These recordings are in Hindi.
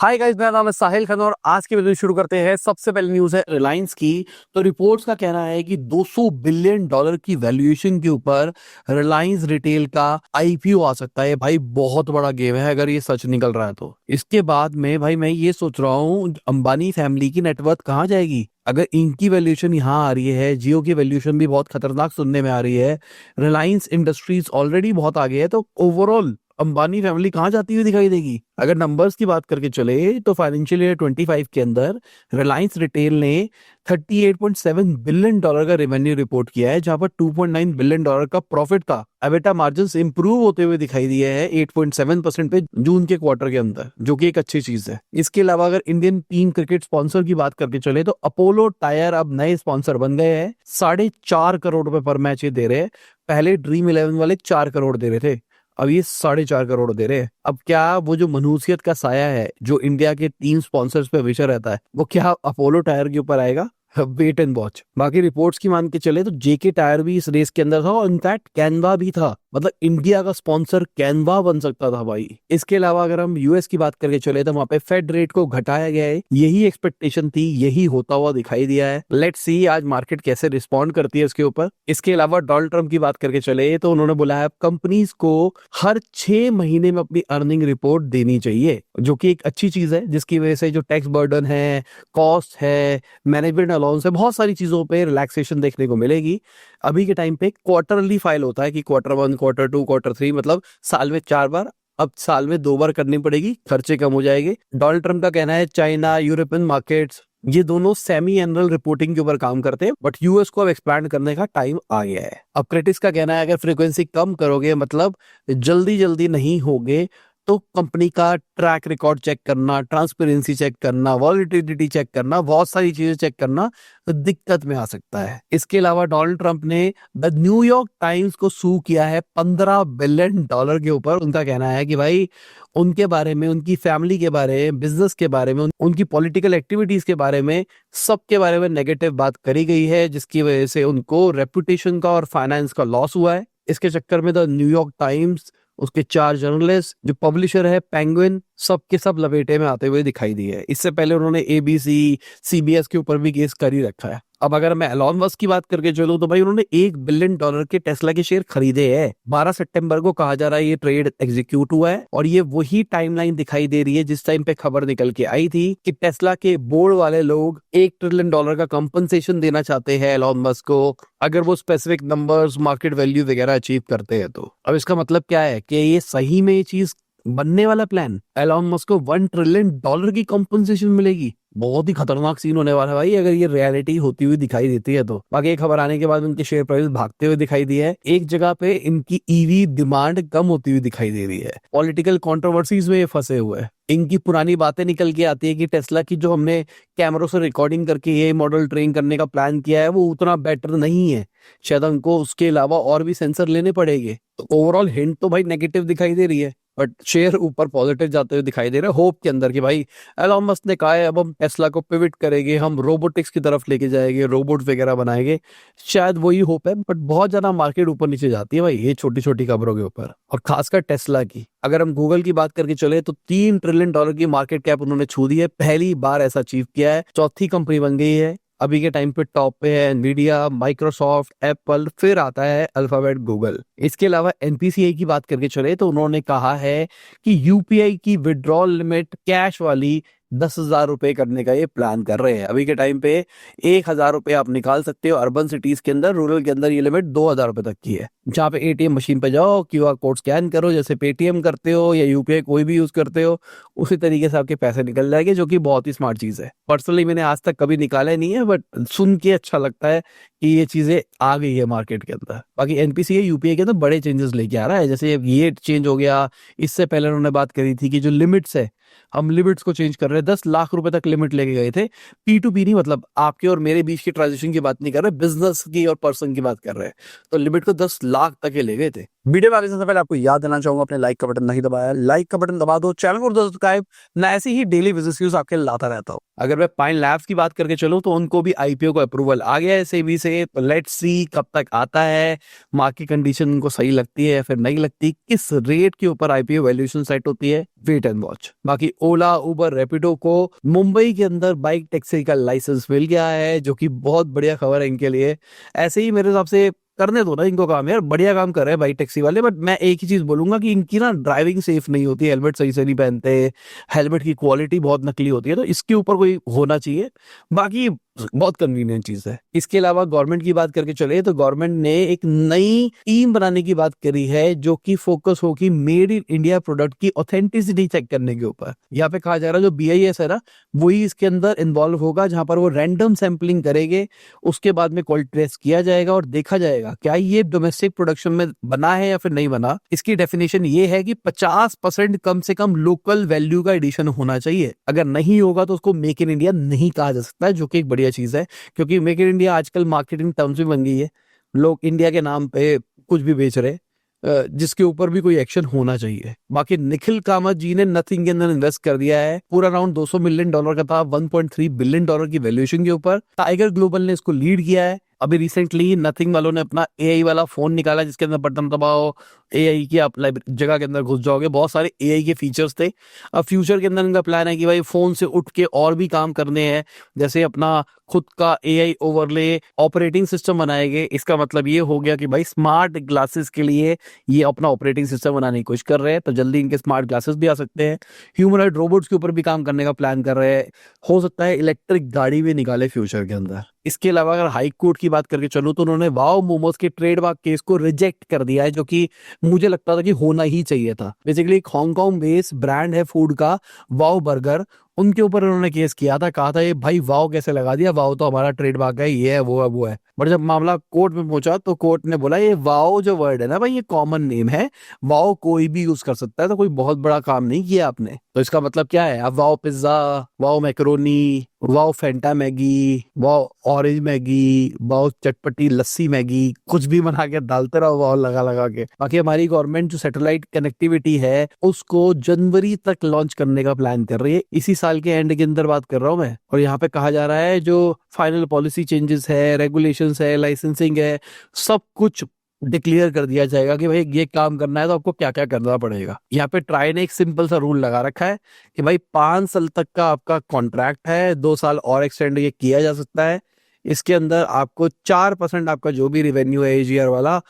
हाय गाइस, मेरा नाम है साहिल खान और आज की वीडियो शुरू करते हैं। सबसे पहले न्यूज़ है रिलायंस की। तो रिपोर्ट्स का कहना है कि 200 बिलियन डॉलर की वैल्यूएशन के ऊपर रिलायंस रिटेल का आईपीओ आ सकता है। भाई बहुत बड़ा गेम है अगर ये सच निकल रहा है तो। इसके बाद में भाई मैं ये सोच रहा हूँ अंबानी फैमिली की नेटवर्थ कहाँ जाएगी अगर इनकी वैल्यूएशन यहाँ आ रही है। जियो की वैल्यूएशन भी बहुत खतरनाक सुनने में आ रही है। रिलायंस इंडस्ट्रीज ऑलरेडी बहुत आगे है, तो ओवरऑल अंबानी फैमिली कहाँ जाती हुई दिखाई देगी। अगर नंबर्स की बात करके चले तो फाइनेंशियल ईयर 25 के अंदर रिलायंस रिटेल ने 38.7 बिलियन डॉलर का रेवेन्यू रिपोर्ट किया है, जहां पर 2.9 बिलियन डॉलर का प्रॉफिट था। एबिटा मार्जिन्स इंप्रूव होते हुए दिखाई दिए हैं 8.7% पे जून के क्वार्टर के अंदर, जो कि एक अच्छी चीज है। इसके अलावा अगर इंडियन टीम क्रिकेट स्पॉन्सर की बात करके चले तो अपोलो टायर अब नए स्पॉन्सर बन गए हैं। 4.5 करोड़ रुपए पर मैच ये दे रहे हैं। पहले ड्रीम 11 वाले 4 करोड़ दे रहे थे, अब ये 4.5 करोड़ दे रहे हैं। अब क्या वो जो मनहूसियत का साया है जो इंडिया के टीम स्पॉन्सर्स पे हमेशा रहता है, वो क्या अपोलो टायर के ऊपर आएगा? Wait and watch. बाकी रिपोर्ट्स की मान के चले तो जेके टायर भी इस रेस के अंदर था और इनफैक्ट कैनवा भी था। मतलब इंडिया का स्पॉन्सर कैनवा बन सकता था भाई। इसके अलावा अगर हम यूएस की बात करके चले तो वहां पे फेड रेट को घटाया गया है। यही एक्सपेक्टेशन थी, यही होता हुआ दिखाई दिया है। लेट्स सी आज मार्केट कैसे रिस्पॉन्ड करती है इसके ऊपर। इसके अलावा डोनाल्ड ट्रम्प की बात करके चले तो उन्होंने बोला है कंपनीज को हर 6 महीने में अपनी अर्निंग रिपोर्ट देनी चाहिए, जो कि एक अच्छी चीज है, जिसकी वजह से जो टैक्स बर्डन है, कॉस्ट है, मैनेजमेंट अलाउंस है, बहुत सारी चीजों पे रिलैक्सेशन देखने को मिलेगी। अभी के टाइम पे क्वार्टरली फाइल होता है कि क्वार्टर 1, क्वार्टर 2, क्वार्टर 3, मतलब साल में 4 बार, अब साल में 2 बार करनी पड़ेगी, खर्चे कम हो जाएंगे। डोनाल्ड ट्रम्प का कहना है चाइना, यूरोपियन मार्केट्स, ये दोनों सेमी एनुअल रिपोर्टिंग के ऊपर काम करते हैं, बट यूएस को अब एक्सपैंड करने का टाइम आ गया है। अब क्रिटिक्स का कहना है अगर फ्रीक्वेंसी कम करोगे, मतलब जल्दी जल्दी नहीं होगे, तो कंपनी का ट्रैक रिकॉर्ड चेक करना, ट्रांसपेरेंसी चेक करना, वॉलिटिलिटी चेक करना, बहुत सारी चीजें चेक करना दिक्कत में आ सकता है। इसके अलावा डोनाल्ड ट्रंप ने द न्यूयॉर्क टाइम्स को सू किया है 15 बिलियन डॉलर के ऊपर। उनका कहना है कि भाई उनके बारे में, उनकी फैमिली के बारे में, बिजनेस के बारे में, उनकी पॉलिटिकल एक्टिविटीज के बारे में, सबके बारे में नेगेटिव बात करी गई है, जिसकी वजह से उनको रेपुटेशन का और फाइनेंस का लॉस हुआ है। इसके चक्कर में द न्यूयॉर्क टाइम्स, उसके 4 जर्नलिस्ट, जो पब्लिशर है पेंगुइन, सबके सब लपेटे में आते हुए दिखाई दिए है। इससे पहले उन्होंने एबीसी, सीबीएस के ऊपर भी केस कर ही रखा है। अब अगर मैं एलॉन मस्क की बात करके चलूं तो भाई उन्होंने 1 बिलियन डॉलर के टेस्ला के शेयर खरीदे हैं। 12 सितंबर को कहा जा रहा है ये ट्रेड एग्जीक्यूट हुआ है, और ये वही टाइमलाइन दिखाई दे रही है जिस टाइम पे खबर निकल के आई थी कि टेस्ला के बोर्ड वाले लोग 1 ट्रिलियन डॉलर का कंपनसेशन देना चाहते हैं एलॉन मस्क को, अगर वो स्पेसिफिक नंबर्स, मार्केट वैल्यू वगैरह अचीव करते हैं तो। अब इसका मतलब क्या है कि ये सही में ये चीज बनने वाला प्लान, एलॉन मस्क को 1 ट्रिलियन डॉलर की कंपनसेशन मिलेगी। बहुत ही खतरनाक सीन होने वाला है भाई अगर ये रियलिटी होती हुई दिखाई देती है तो। बाकी एक खबर आने के बाद उनके शेयर प्राइस भागते हुए दिखाई दिए है। एक जगह पे इनकी ईवी डिमांड कम होती हुई दिखाई दे रही है। पॉलिटिकल कंट्रोवर्सीज में ये फंसे हुए हैं। इनकी पुरानी बातें निकल के आती है कि टेस्ला की जो हमने कैमरों से रिकॉर्डिंग करके ये मॉडल ट्रेन करने का प्लान किया है वो उतना बेटर नहीं है, शायद हमको उसके अलावा और भी सेंसर लेने पड़ेंगे। तो ओवरऑल हिंट तो भाई नेगेटिव दिखाई दे रही है, बट शेयर ऊपर पॉजिटिव जाते हुए दिखाई दे रहे हैं होप के अंदर कि भाई एलॉन मस्क ने कहा है अब हम टेस्ला को पिविट करेंगे, हम रोबोटिक्स की तरफ लेके जाएंगे, रोबोट वगैरह बनाएंगे। शायद वही होप है, बट बहुत ज्यादा मार्केट ऊपर नीचे जाती है भाई ये छोटी छोटी खबरों के ऊपर, और खासकर टेस्ला की। अगर हम गूगल की बात करके चले तो 3 ट्रिलियन डॉलर की मार्केट कैप उन्होंने छू दी है, पहली बार ऐसा अचीव किया है। चौथी कंपनी बन गई है। अभी के टाइम पे टॉप पे है एनवीडिया, माइक्रोसॉफ्ट, एप्पल, फिर आता है अल्फाबेट, गूगल। इसके अलावा एनपीसीआई की बात करके चले तो उन्होंने कहा है कि यूपीआई की विड्रॉल लिमिट कैश वाली 10,000 रुपए करने का ये प्लान कर रहे हैं। अभी के टाइम पे 1,000 रुपए आप निकाल सकते हो अर्बन सिटीज के अंदर, रूरल के अंदर ये लिमिट 2,000 रुपए तक की है। जहाँ पे एटीएम मशीन पे जाओ, क्यूआर कोड स्कैन करो, जैसे पेटीएम करते हो या यूपीआई कोई भी यूज करते हो, उसी तरीके से आपके पैसे निकल जाएंगे, जो कि बहुत ही स्मार्ट चीज है। पर्सनली मैंने आज तक कभी निकाला नहीं है, बट सुन के अच्छा लगता है कि ये चीजें आ गई है मार्केट के अंदर। बाकी एनपीसीआई यूपीआई के अंदर बड़े चेंजेस लेके आ रहा है, जैसे ये चेंज हो गया। इससे पहले उन्होंने बात करी थी कि जो लिमिट्स है, हम लिमिट्स को चेंज कर रहे हैं। 10 लाख रुपए तक लिमिट लेके गए थे। P2P नहीं, मतलब आपके और मेरे बीच की ट्रांजेक्शन की बात नहीं कर रहे, बिजनेस की और पर्सन की बात कर रहे हैं। तो लिमिट को 10 लाख तक ले गए थे। वीडियो में आगे सबसे पहले आपको याद देना चाहूंगा, अपने लाइक का बटन नहीं दबाया, लाइक का बटन दबा दो, चैनल को सब्सक्राइब, ना ऐसे ही डेली बिजनेस न्यूज आपके लाता रहता हूं। अगर मैं पाइन लैब्स की बात करके चलूं तो उनको भी आईपीओ का अप्रूवल आ गया है सेबी से। लेट्स सी कब तक आता है, मार्केट कंडीशन उनको सही लगती है या फिर नहीं लगती, किस रेट के ऊपर आईपीओ वैल्यूएशन सेट होती है, वेट एंड वॉच। बाकी ओला, उबर, रैपिडो को मुंबई के अंदर बाइक टैक्सी का लाइसेंस मिल गया है, जो कि बहुत बढ़िया खबर है इनके लिए। ऐसे ही मेरे हिसाब से करने दो ना इनको काम, यार बढ़िया काम कर रहे हैं बाइक टैक्सी वाले। बट मैं एक ही चीज बोलूंगा कि इनकी ना ड्राइविंग सेफ नहीं होती, हेलमेट सही से नहीं पहनते, हेलमेट की क्वालिटी बहुत नकली होती है, तो इसके ऊपर कोई होना चाहिए। बाकी बहुत कन्वीनियंट चीज है। इसके अलावा गवर्नमेंट की बात करके चले तो गवर्नमेंट ने एक नई टीम बनाने की बात करी है, जो कि फोकस होगी मेड इन इंडिया प्रोडक्ट की ऑथेंटिसिटी चेक करने के ऊपर। यहाँ पे कहा जा रहा है जो BIS है ना, वही इसके अंदर इन्वॉल्व होगा, जहां पर वो रैंडम सैंपलिंग करेंगे, उसके बाद में क्वालिटी टेस्ट किया जाएगा और देखा जाएगा क्या ये डोमेस्टिक प्रोडक्शन में बना है या फिर नहीं बना। इसकी डेफिनेशन ये है कि 50% कम से कम लोकल वैल्यू का एडिशन होना चाहिए। अगर नहीं होगा तो उसको मेक इन इंडिया नहीं कहा जा सकता है, जो कि एक बढ़िया चीज है, क्योंकि मेक इन इंडिया आजकल मार्केटिंग टर्म्स भी बन गई है। लोग इंडिया के नाम पे कुछ भी बेच रहे हैं, जिसके ऊपर भी कोई एक्शन होना चाहिए। बाकी निखिल कामत जी ने नथिंग के अंदर इन्वेस्ट कर दिया है, पूरा राउंड $200 मिलियन का था, $1.3 बिलियन की वैल्यूएशन के ऊपर। टाइगर ग्लोबल ने इसको लीड किया है। अभी रिसेंटली नथिंग वालों ने अपना AI वाला फोन निकाला, जिसके अंदर बटन दबाओ, AI की आप जगह के अंदर घुस जाओगे। बहुत सारे AI के फीचर्स थे। अब फ्यूचर के अंदर इनका प्लान है कि भाई फोन से उठ के और भी काम करने हैं, जैसे अपना खुद का AI ओवरले ऑपरेटिंग सिस्टम बनाएंगे। इसका मतलब ये हो गया कि भाई स्मार्ट ग्लासेस के लिए ये अपना ऑपरेटिंग सिस्टम बनाने की कोशिश कर रहे हैं, तो जल्दी इनके स्मार्ट ग्लासेस भी आ सकते हैं। ह्यूमनॉइड रोबोट्स के ऊपर भी काम करने का प्लान कर रहे हैं। हो सकता है इलेक्ट्रिक गाड़ी भी निकाले फ्यूचर के अंदर। इसके अलावा अगर हाई कोर्ट की बात करके चलूं तो उन्होंने वाओ मोमोज के ट्रेडमार्क केस को रिजेक्ट कर दिया है, जो कि मुझे लगता था कि होना ही चाहिए था। बेसिकली एक हांगकांग बेस्ड ब्रांड है फूड का, वाओ बर्गर, उनके ऊपर उन्होंने केस किया था। कहा था ये भाई वाओ कैसे लगा दिया, वाओ तो हमारा ट्रेडमार्क है, ये है वो है वो है। बट जब मामला कोर्ट में पहुंचा तो कोर्ट ने बोला ये वाओ जो वर्ड है ना भाई, ये कॉमन नेम है, वाओ कोई भी यूज कर सकता है, तो कोई बहुत बड़ा काम नहीं किया आपने। तो इसका मतलब क्या है, आप wow pizza, wow macaroni, wow Fanta Maggi, wow orange Maggi, wow चटपटी लस्सी मैगी, कुछ भी बना के डालते रहो वाओ लगा लगा के। बाकी हमारी गवर्नमेंट जो सैटेलाइट कनेक्टिविटी है उसको जनवरी तक लॉन्च करने का प्लान कर रही है, इसी साल के एंड के अंदर बात कर रहा हूं मैं। और यहाँ पे कहा जा रहा है जो फाइनल पॉलिसी चेंजेस है, रेगुलेशंस है, लाइसेंसिंग है, सब कुछ डिक्लेयर कर दिया जाएगा कि भाई ये काम करना है तो आपको क्या क्या करना पड़ेगा। यहाँ पे ट्राई ने एक सिंपल सा रूल लगा रखा है कि भाई 5 साल तक का आपका कॉन्ट्रैक्ट है, 2 साल और एक्सटेंड ये किया जा सकता है। इसके अंदर आपको 4% आपका जो भी रिवेन्यू है AGR वाला,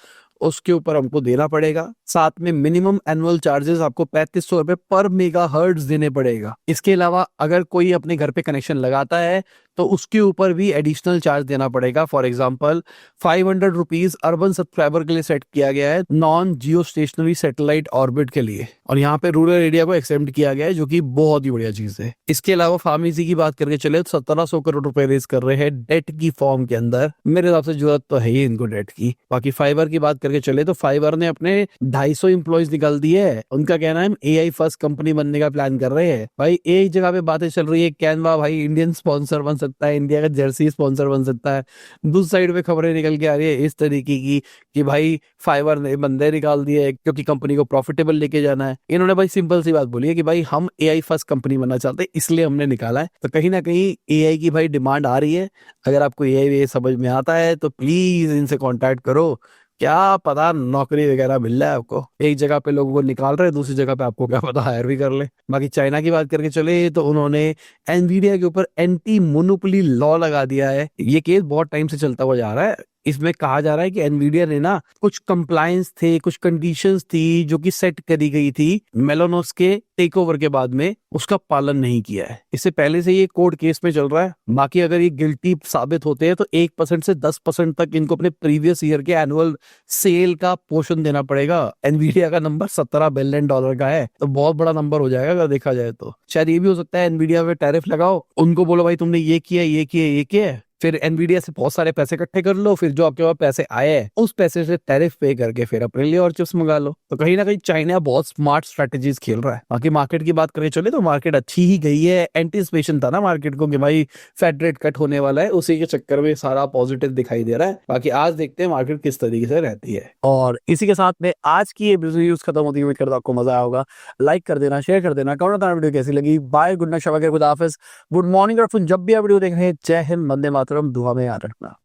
उसके ऊपर हमको देना पड़ेगा। साथ में मिनिमम एनुअल चार्जेस आपको 3500 रुपए पर मेगाहर्ट्ज देने पड़ेगा। इसके अलावा अगर कोई अपने घर पे कनेक्शन लगाता है तो उसके ऊपर भी एडिशनल चार्ज देना पड़ेगा। For example 500 rupees urban subscriber के लिए सेट किया गया है, नॉन जियो स्टेशनरी सैटेलाइट ऑर्बिट के लिए, और यहाँ पे रूरल एरिया को एक्सेप्ट किया गया है, जो कि बहुत ही बढ़िया चीज है। इसके अलावा फार्मेसी की बात करके चले तो 1700 करोड़ रुपए रेज कर रहे हैं डेट की फॉर्म के अंदर। मेरे हिसाब से जरूरत तो है ही इनको डेट की। बाकी फाइबर की बात करके चले तो फाइबर ने अपने 250 इंप्लॉइज निकाल दिए है। उनका कहना है हम AI फर्स्ट कंपनी बनने का प्लान कर रहे हैं। भाई एक जगह पे बातें चल रही है, कैनवा भाई इंडियन स्पॉन्सर बन सकता है, इंडिया का जर्सी स्पॉन्सर बन सकता है। दूसरी साइड पे खबरें निकल के आ रही है इस तरीके की कि भाई फाइबर ने बंदे निकाल दिए क्योंकि कंपनी को प्रॉफिटेबल लेके जाना है। इन्होंने भाई सिंपल सी बात बोली है कि भाई हम AI फर्स्ट कंपनी बनना चाहते हैं, इसलिए हमने निकाला है। तो कहीं ना कहीं AI की भाई डिमांड आ रही है। अगर आपको AI समझ में आता है तो प्लीज इनसे कॉन्टैक्ट करो, क्या पता नौकरी वगैरह मिल जाए आपको। एक जगह पे लोगों को निकाल रहे हैं, दूसरी जगह पे आपको क्या पता हायर भी कर ले। बाकी चाइना की बात करके चले तो उन्होंने एनवीडिया के ऊपर एंटी मोनोपोली लॉ लगा दिया है। ये केस बहुत टाइम से चलता हुआ जा रहा है। इसमें कहा जा रहा है कि एनवीडिया ने ना कुछ कंप्लायंस थे, कुछ कंडीशंस थी जो कि सेट करी गई थी मेलोनोस के टेक ओवर के बाद में, उसका पालन नहीं किया है। इससे पहले से ये कोर्ट केस में चल रहा है। बाकी अगर ये गिल्टी साबित होते हैं तो 1% से 10% तक इनको अपने प्रीवियस ईयर के एनुअल सेल का पोर्शन देना पड़ेगा। एनवीडिया का नंबर $17 बिलियन का है, तो बहुत बड़ा नंबर हो जाएगा अगर देखा जाए तो। शायद ये भी हो सकता है एनवीडिया पे टैरिफ लगाओ, उनको बोलो भाई तुमने ये किया ये किया ये किया, फिर एनवीडिया से बहुत सारे पैसे इकट्ठे कर लो, फिर जो आपके पास पैसे आए हैं उस पैसे से टैरिफ पे करके फिर अपने लिए और चिप्स मंगा लो। तो कहीं ना कहीं चाइना बहुत स्मार्ट स्ट्रेटेजीज खेल रहा है। बाकी मार्केट की बात करें चले तो मार्केट अच्छी ही गई है। एंटिसिपेशन था ना मार्केट को कि भाई फेड रेट कट होने वाला है, उसी के चक्कर में सारा पॉजिटिव दिखाई दे रहा है। बाकी आज देखते हैं मार्केट किस तरीके से रहती है। और इसी के साथ में आज की ये न्यूज खत्म होती है। उम्मीद करता हूं आपको मजा आया होगा। लाइक कर देना, शेयर कर देना, कमेंट बताना वीडियो कैसी लगी। बाय, गुड नाइट, शबा, खुदा हाफिज, गुड मॉर्निंग। और जब भी आप वीडियो देख रहे हैं, जय हिंद, वंदे मातरम, दुआ में याद रखना।